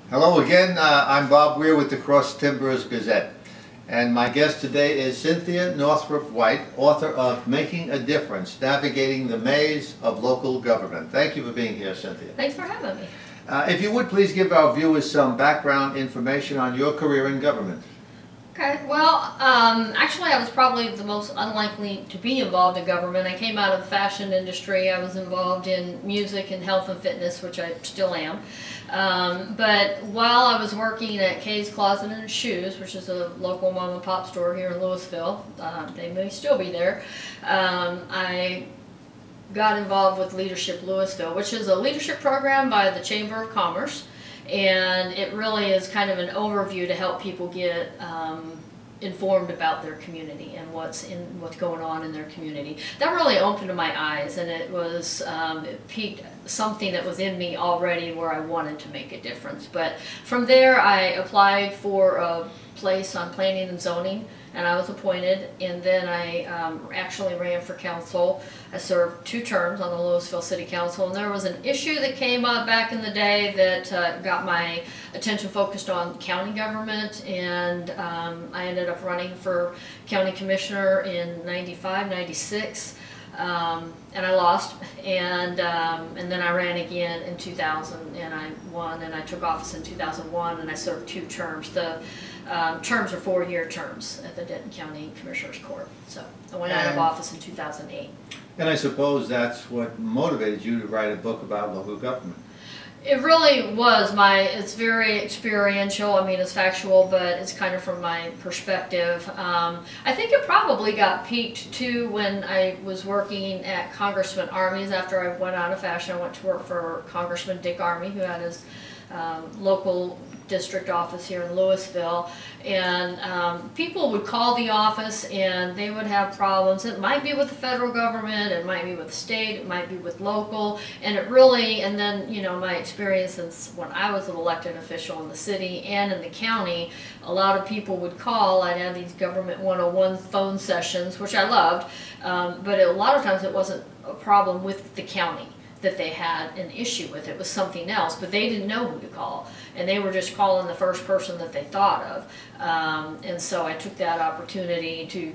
Hello again, I'm Bob Weir with the Cross Timbers Gazette, and my guest today is Cynthia Northrup White, author of Making a Difference, Navigating the Maze of Local Government. Thank you for being here, Cynthia. Thanks for having me. If you would please give our viewers some background information on your career in government. Okay, well, actually I was probably the most unlikely to be involved in government. I came out of the fashion industry. I was involved in music and health and fitness, which I still am. But while I was working at Kay's Closet and Shoes, which is a local mom and pop store here in Louisville, they may still be there, I got involved with Leadership Louisville, which is a leadership program by the Chamber of Commerce. And it really is kind of an overview to help people get informed about their community and what's going on in their community. That really opened my eyes, and it was it piqued something that was in me already where I wanted to make a difference. But from there, I applied for a place on planning and zoning, and I was appointed, and then I actually ran for council. I served 2 terms on the Louisville City Council, and there was an issue that came up back in the day that got my attention focused on county government, and I ended up running for county commissioner in '95, '96. And I lost, and then I ran again in 2000, and I won, and I took office in 2001, and I served 2 terms. The terms are 4-year terms at the Denton County Commissioner's Court. So I went out of office in 2008. And I suppose that's what motivated you to write a book about local government. It really was it's very experiential. I mean, it's factual, but it's kind of from my perspective. I think it probably got piqued too when I was working at Congressman Army's. After I went out of fashion, I went to work for Congressman Dick Armey, who had his local district office here in Louisville, and people would call the office and they would have problems. It might be with the federal government, it might be with the state, it might be with local, and it really, and then, you know, my experience since when I was an elected official in the city and in the county, a lot of people would call. I'd have these government 101 phone sessions, which I loved, but a lot of times it wasn't a problem with the county that they had an issue with. It was something else, but they didn't know who to call, and they were just calling the first person that they thought of. And so I took that opportunity to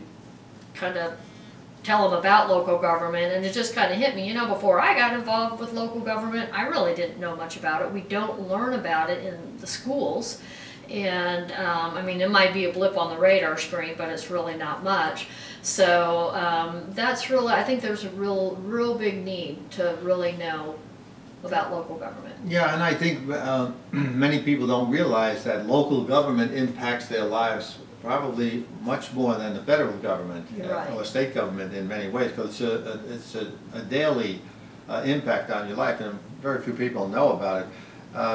kind of tell them about local government, and it just kind of hit me, you know, before I got involved with local government, I really didn't know much about it. We don't learn about it in the schools, and I mean, it might be a blip on the radar screen, but it's really not much. So that's really, I think there's a real big need to really know about local government. Yeah, and I think many people don't realize that local government impacts their lives probably much more than the federal government or state government in many ways, because it's a daily impact on your life, and very few people know about it.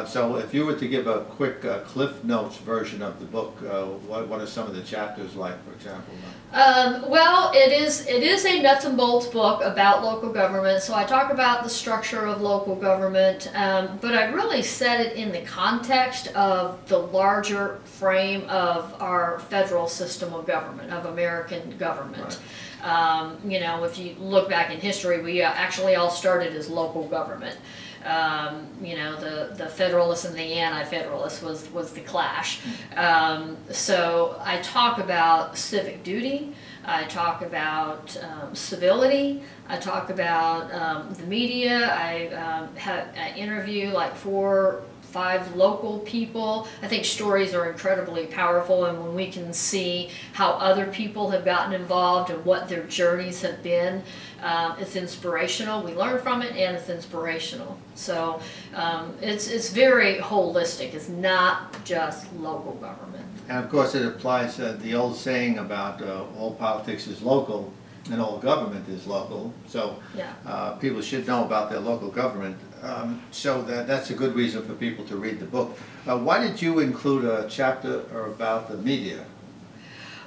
So if you were to give a quick Cliff Notes version of the book, what are some of the chapters like, for example? Well, it is a nuts and bolts book about local government, so I talk about the structure of local government, but I really set it in the context of the larger frame of our federal system of government, of American government. Right. You know, if you look back in history, we actually all started as local government. You know, the Federalists and the Anti-Federalists was the clash. So I talk about civic duty, I talk about civility, I talk about the media. I interview like 4 5 local people. I think stories are incredibly powerful, and when we can see how other people have gotten involved and what their journeys have been, it's inspirational. We learn from it, and it's inspirational. So it's very holistic. It's not just local government. And of course it applies the old saying about all politics is local and all government is local. So yeah. People should know about their local government. So that's a good reason for people to read the book. Why did you include a chapter about the media?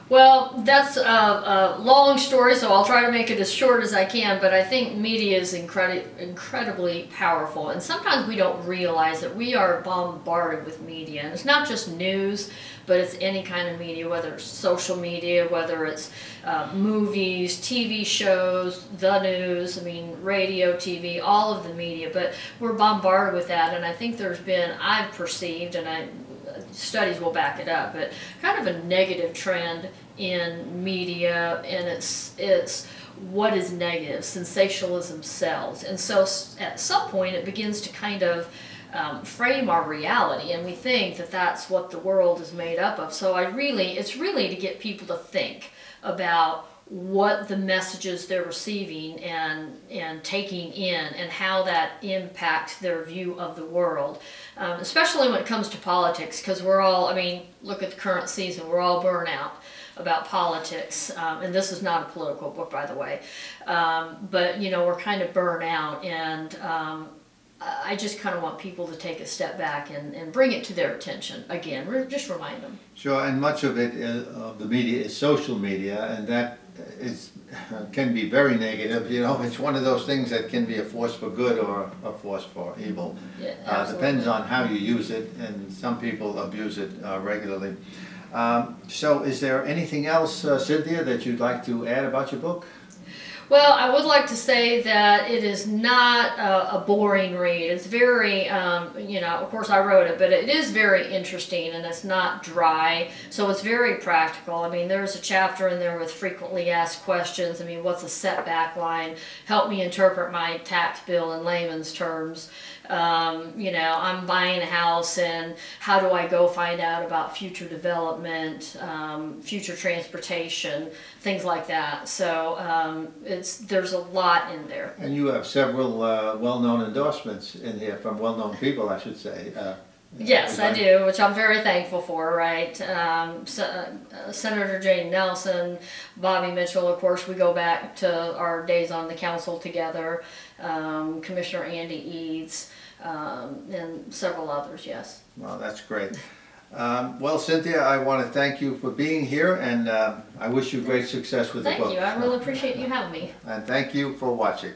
Well, that's a long story, so I'll try to make it as short as I can, but I think media is incredibly powerful, and sometimes we don't realize that we are bombarded with media, and it's not just news, but it's any kind of media, whether it's social media, whether it's movies, TV shows, the news, I mean, radio, TV, all of the media, but we're bombarded with that, and I think there's been, I've perceived, and studies will back it up, but kind of a negative trend in media, and it's what is negative. Sensationalism sells, and so at some point it begins to kind of frame our reality, and we think that that's what the world is made up of. So it's really to get people to think about what the messages they're receiving and taking in, and how that impacts their view of the world, especially when it comes to politics, because we're all, I mean, look at the current season, we're all burnt out about politics, and this is not a political book, by the way, but you know, we're kind of burnt out, and I just kind of want people to take a step back and bring it to their attention again, just remind them. Sure, and much of it, of the media is social media, and that can be very negative. You know, it's one of those things that can be a force for good or a force for evil. Yeah, depends on how you use it, and some people abuse it regularly. So is there anything else, Cynthia, that you'd like to add about your book? Well, I would like to say that it is not a boring read. It's very, you know, of course I wrote it, but it is very interesting, and it's not dry, so it's very practical. I mean, there's a chapter in there with frequently asked questions. I mean, what's a setback line? Help me interpret my tax bill in layman's terms. You know, I'm buying a house, and how do I go find out about future development, future transportation, things like that. So there's a lot in there. And you have several well-known endorsements in here from well-known people, I should say. Yes, I do, which I'm very thankful for, right? Senator Jane Nelson, Bobby Mitchell, of course, we go back to our days on the council together, Commissioner Andy Eads, and several others, yes. Well, that's great. Well, Cynthia, I want to thank you for being here, and I wish you great success with the book. Thank you. I really appreciate you having me. And thank you for watching.